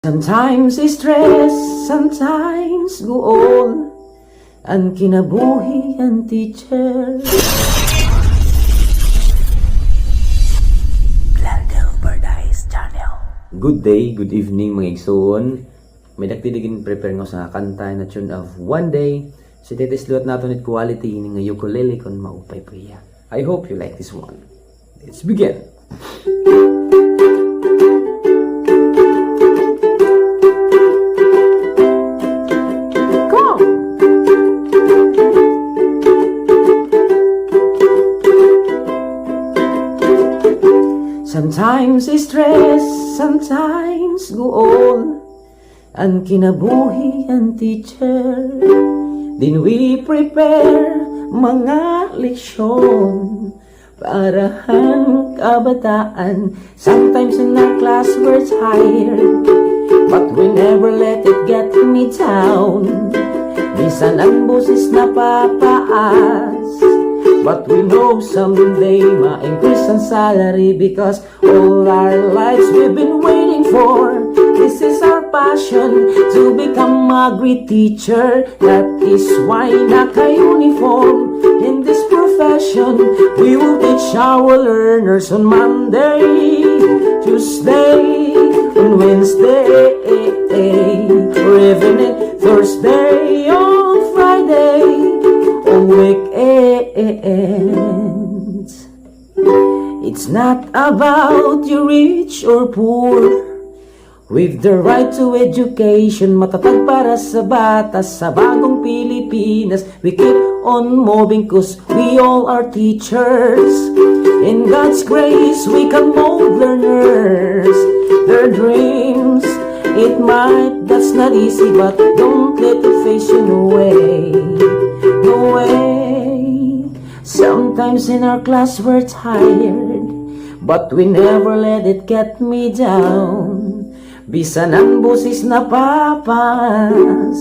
Sometimes stress, sometimes guol, ang kinabuhi ang teacher. Glando Paradise Channel. Good day, good evening mga igsoon. May nagtidigin prepare nga sa kanta na tune of One Day. So titisluat natin it quality ng ukulele kon maupay priya. I hope you like this one. Let's begin. Sometimes stress, sometimes guol, ang kinabuhi ang teacher. Din we prepare mga leksyon para ang kabataan. Sometimes in our class we're tired, but we never let it get me down. Minsan ang boses napapaas, but we know someday ma-increase ang salary because all our lives we've been waiting for. This is our passion to become a great teacher. That is why naka-uniform in this profession. We will teach our learners on Monday, Tuesday, on Wednesday, or even Thursday, on Friday, on weekends. It's not about you rich or poor. With the right to education, matatag para sa batas, sa bagong Pilipinas. We keep on moving cause we all are teachers. In God's grace, we can mold learners, their dreams. It might, that's not easy, but don't let it face you, no way, no way. Sometimes in our class we're tired, but we never let it get me down. Bisan ang busis na papas,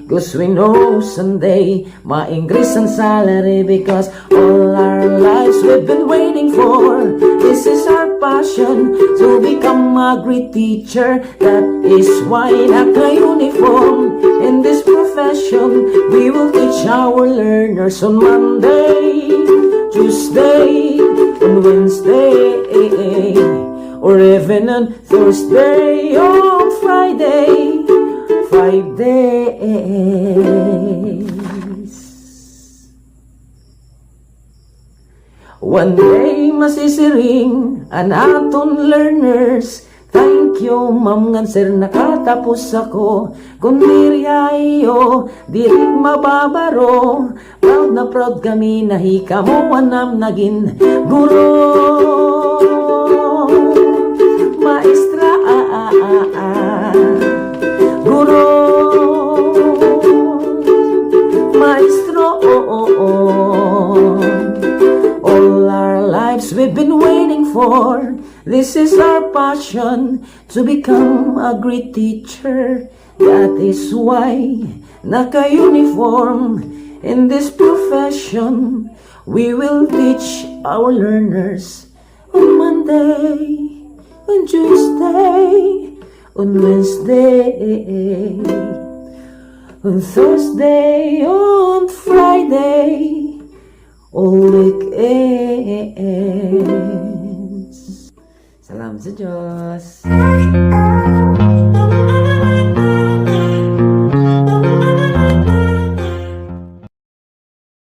cause we know someday ma-increase ang salary because all our lives we've been waiting for. This is our passion to become a great teacher. That is why naka-uniform in this profession. We will teach our learners on Monday, Tuesday, and Wednesday, or even on Thursday, on Friday, 5 days. One day masisiring ang aton learners. Thank you, ma'am, nga sir, nakatapos ako. Kung diriyayo, dirig mababaro. Proud na proud kami, nahika mo anam naging guro. Maestra, guro, maestro, all our lives we've been waiting for. This is our passion to become a great teacher. That is why naka-uniform in this profession. We will teach our learners on Monday, on Tuesday, on Wednesday, on Thursday, on Friday, all weekends. Salamat sa Diyos.